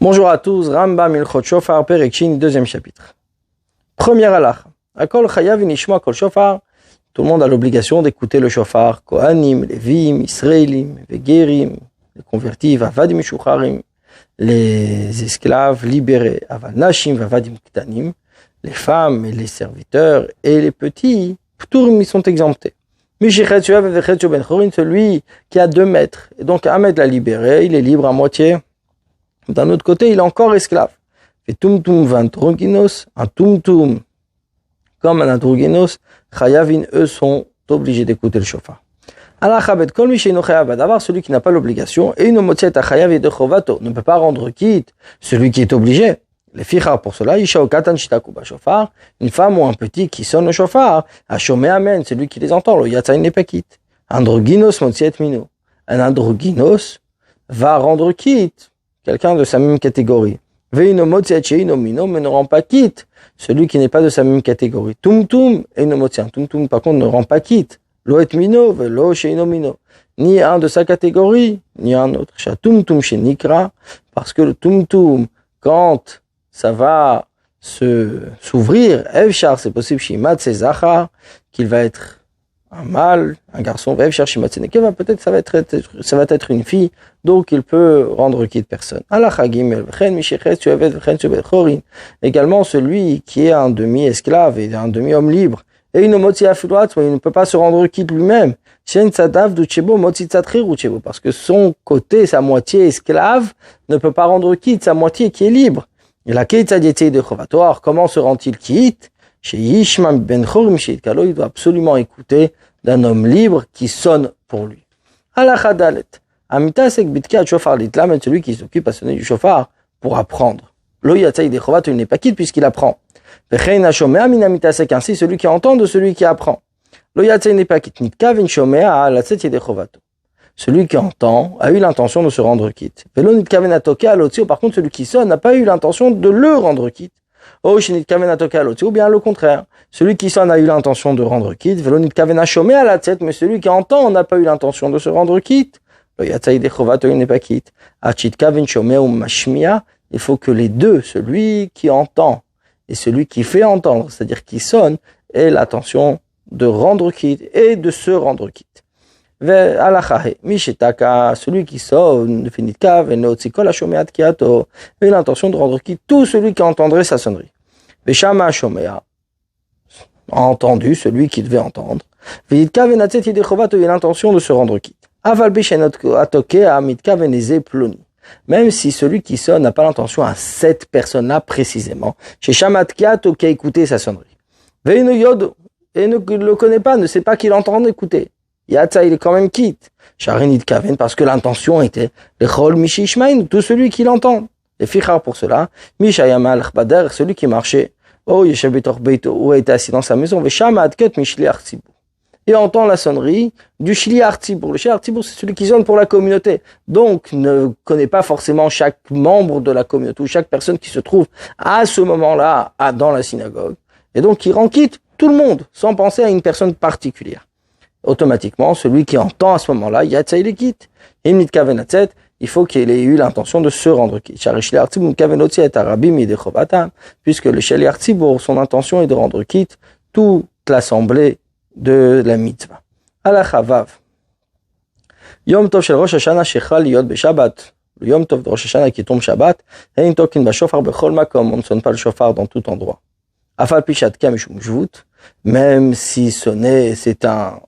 Bonjour à tous, Rambam Ilchot Shofar, Perek Shin, deuxième chapitre. Première halakha. Akol chayav nishma kol shofar. Tout le monde a l'obligation d'écouter le shofar. Kohanim, Levim, Israélim, Vegerim, les convertis, Vavadim Shucharim, les esclaves libérés, Aval Nashim, Vavadim Ktanim, les femmes et les serviteurs et les petits, Pturim, ils sont exemptés. Mishichet Shuav Vechet Ben Chorin, celui qui a 2 mètres, et donc 1 mètre l'a libéré, il est libre à moitié. D'un autre côté, il est encore esclave. Et tumtum v'androginos, un tumtum comme un androginos, chayavin, eux sont obligés d'écouter le shofar. Alachabet kol mi sheino chayav badavar, celui qui n'a pas l'obligation, et une motziet achayav et de chovato, ne peut pas rendre quitte celui qui est obligé. Les fichar pour cela, isha okatan shitaku ba shofar, une femme ou un petit qui sonne le shofar, ashomé amen, celui qui les entend, lo yatsa n'est pas quitte. Androginos motziet mino. Un androginos va rendre quitte quelqu'un de sa même catégorie. Veino motziat sheino mino, mais ne rend pas quitte celui qui n'est pas de sa même catégorie. Tumtum et no motziat. Tumtum par contre ne rend pas quitte. Lo et mino, velo sheino mino. Ni un de sa catégorie, ni un autre. Sha tumtum shenikra, parce que le tumtum, quand ça va s'ouvrir, evshar, c'est possible, shimat zachar, qu'il va être un mâle, un garçon, peut-être ça va être une fille, donc il peut rendre quitte personne. Également celui qui est un demi-esclave et un demi-homme libre, et il ne peut pas se rendre quitte lui-même, parce que son côté, sa moitié esclave, ne peut pas rendre quitte sa moitié qui est libre. Et la comment se rend-il quitte? Il doit absolument écouter d'un homme libre qui sonne pour lui. Celui qui s'occupe à sonner du shofar pour apprendre. Il n'est pas quitte puisqu'il apprend. Ainsi celui qui entend de celui qui apprend. Il n'est pas quitte. Celui qui entend a eu l'intention de se rendre quitte. Par contre, celui qui sonne n'a pas eu l'intention de le rendre quitte. Ou bien le contraire. Celui qui sonne a eu l'intention de rendre quitte, mais celui qui entend n'a pas eu l'intention de se rendre quitte. Il n'est pas quitte. Il faut que les deux, celui qui entend et celui qui fait entendre, c'est-à-dire qui sonne, aient l'intention de rendre quitte et de se rendre quitte. Celui qui sonne, et l'intention de rendre quitte tout celui qui entendrait sa sonnerie. Entendu, celui qui devait entendre. Il a l'intention de se rendre quitte. Même si celui qui sonne n'a pas l'intention à cette personne-là précisément, chez Shamatkiato qui a écouté sa sonnerie. Et ne le connaît pas, ne sait pas qu'il entend écouter. Yatsa, il est quand même quitte. Sharinit Kaven, parce que l'intention était Lechol Mishishmain, tout celui qui l'entend. Et Fichar pour cela, Mishayamal Khbader, celui qui marchait, Yeshabetor Beito, ou était assis dans sa maison, Veshamad Ket Mishliach Tzibur. Et entend la sonnerie du Shliach Tzibur. Le Shliach Tzibur, c'est celui qui sonne pour la communauté. Donc, ne connaît pas forcément chaque membre de la communauté, ou chaque personne qui se trouve à ce moment-là, dans la synagogue. Et donc, il rend quitte tout le monde, sans penser à une personne particulière. Automatiquement, celui qui entend à ce moment-là, Yatsa, il est quitte. Il faut qu'il ait eu l'intention de se rendre quitte. Puisque le Shliach Tzibur, son intention est de rendre quitte toute l'assemblée de la mitzvah. Alachavav. Yom Tov shel Rosh Hashanah shechal liyot b'Shabbat. Le Yom Tov de Rosh Hashanah qui tombe Shabbat, ein tokin b'shofar b'chol makom. On ne sonne pas le shofar dans tout endroit. Afal pishat kam mishum shvut. Même si sonner, c'est un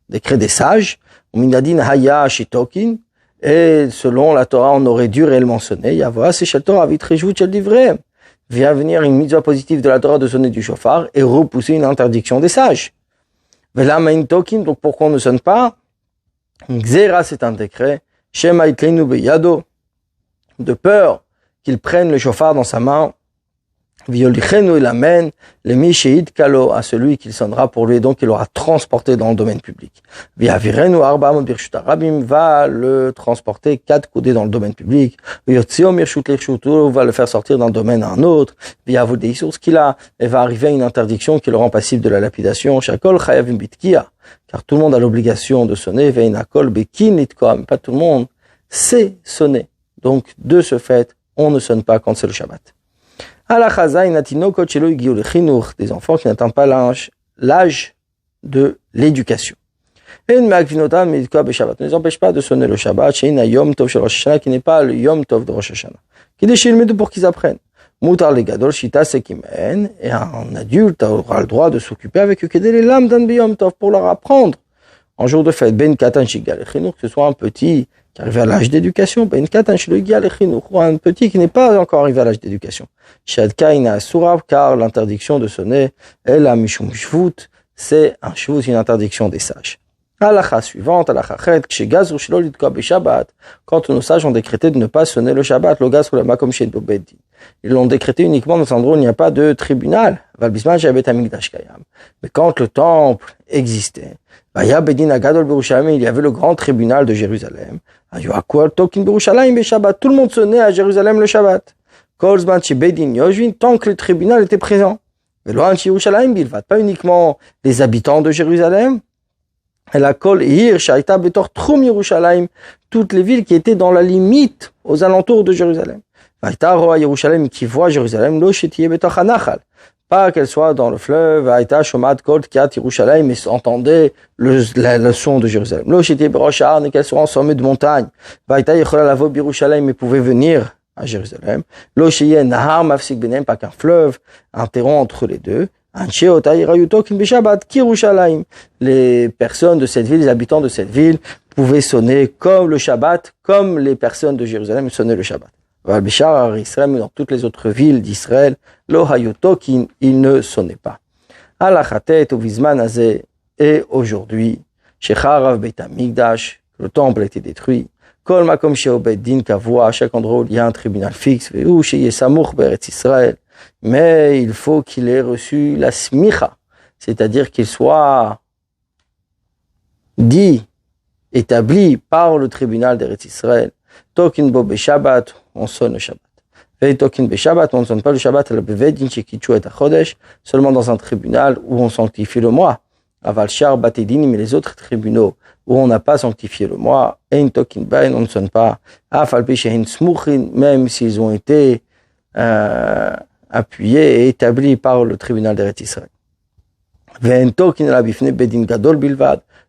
décret des sages, Minadin Haya Shitokin, et selon la Torah, on aurait dû réellement sonner. Yavoa, c'est Shel Torah, Vitrejvut Shel Divrei. Vient venir une mitzvah positive de la Torah de sonner du shofar et repousser une interdiction des sages. Velamain Tokin, donc pourquoi on ne sonne pas? Xera, c'est un décret. Shema Itlinu Beyado, de peur qu'il prenne le shofar dans sa main. Violichenu il amène le mishéid kalo à celui qu'il sonnera pour lui, donc il l'aura transporté dans le domaine public. Viavirenu arba'amot birshut harabim va le transporter 4 coudées dans le domaine public. Viotzio mirshut lirchutu va le faire sortir d'un domaine à un autre. Viavudei sur ce qu'il a et va arriver à une interdiction qui le rend passible de la lapidation. Shakol chayavim bitkia, car tout le monde a l'obligation de sonner. Veinakol bekin litkom, pas tout le monde sait sonner. Donc de ce fait, on ne sonne pas quand c'est le Shabbat. Des enfants qui n'atteignent pas l'âge de l'éducation. Ne les empêche pas de sonner le Shabbat, qui n'est pas le Yom Tov de Rosh Hashanah. Pour qu'ils apprennent. Moutar les gadol, shita sekimen, et un adulte aura le droit de s'occuper avec eux, les lames d'un Yom Tov, pour leur apprendre. En jour de fête, ben katan shigal echinour, que ce soit un petit qui arrive à l'âge d'éducation, ben katan shigal echinour, ou un petit qui n'est pas encore arrivé à l'âge d'éducation. Shad kaina surav, car l'interdiction de sonner, elle a mishum shvut, c'est un shvut, une interdiction des sages. Halakha suivante, halakha chet, kshegazru shelo litkua beshabbat, quand nos sages ont décrété de ne pas sonner le Shabbat, lo gazru la makom shed bobedin. Ils l'ont décrété uniquement dans un endroit où il n'y a pas de tribunal. Valbisman shabet hamikdash kayam. Mais quand le temple existait, Vaya bedin agadol berushalayim, il y avait le grand tribunal de Jérusalem. Ayuakual tokin berushalayim beshabbat. Tout le monde sonnait à Jérusalem le Shabbat. Kolzman shebedin yojvin, tant que le tribunal était présent. Veloan shirushalayim bilvat, pas uniquement les habitants de Jérusalem. La kol hir shaita betor trum Yerushalayim, toutes les villes qui étaient dans la limite aux alentours de Jérusalem. Vaïta roa Yerushalayim, qui voit Jérusalem, lo shetiye betor hanachal, pas qu'elle soit dans le fleuve. Vaïta shomad kol kiat Yerushalayim, mais entendait le son de Jérusalem. Lo shetiye berosh har, et qu'elle soit en sommet de montagne. Vaïta yechola lavo Yerushalayim, mais pouvait venir à Jérusalem. Lo sheye nahar mafsik benem, pas qu'un fleuve interrompt entre les deux. Les personnes de cette ville, les habitants de cette ville, pouvaient sonner comme le Shabbat, comme les personnes de Jérusalem sonnaient le Shabbat. Dans toutes les autres villes d'Israël, il ne sonnait pas. Et aujourd'hui, le temple a été détruit. À chaque endroit où il y a un tribunal fixe, mais il faut qu'il ait reçu la smicha, c'est-à-dire qu'il soit dit, établi par le tribunal d'Eretz Israël. Tokin bo beshabbat, on sonne le Shabbat. Vei tokin beshabbat, on ne sonne pas le Shabbat, seulement dans un tribunal où on sanctifie le mois. Aval shar batedin, mais les autres tribunaux où on n'a pas sanctifié le mois, ein tokin bain, on ne sonne pas. Afal peshehin smuchin, même s'ils ont été appuyé et établi par le tribunal d'Eretz Israël.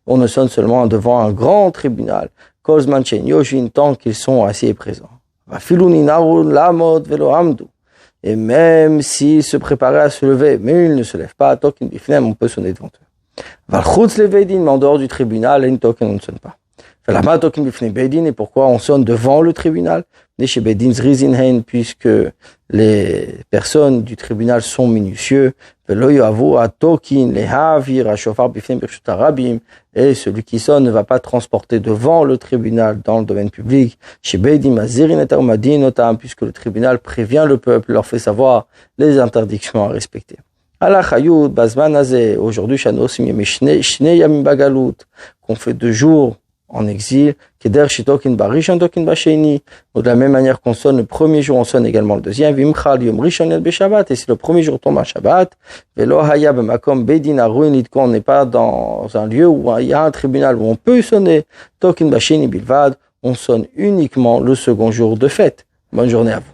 On ne sonne seulement devant un grand tribunal, tant qu'ils sont assis et présents. Et même s'ils se préparaient à se lever, mais ils ne se lèvent pas, on peut sonner devant eux. Mais en dehors du tribunal, on ne sonne pas. Et pourquoi on sonne devant le tribunal? Puisque les personnes du tribunal sont minutieux. Et celui qui sonne ne va pas transporter devant le tribunal dans le domaine public. Puisque le tribunal prévient le peuple, leur fait savoir les interdictions à respecter. Aujourd'hui, qu'on fait 2 jours en exil, de la même manière qu'on sonne le premier jour, on sonne également le deuxième, et si le premier jour tombe un Shabbat, on n'est pas dans un lieu où il y a un tribunal où on peut sonner, on sonne uniquement le second jour de fête. Bonne journée à vous.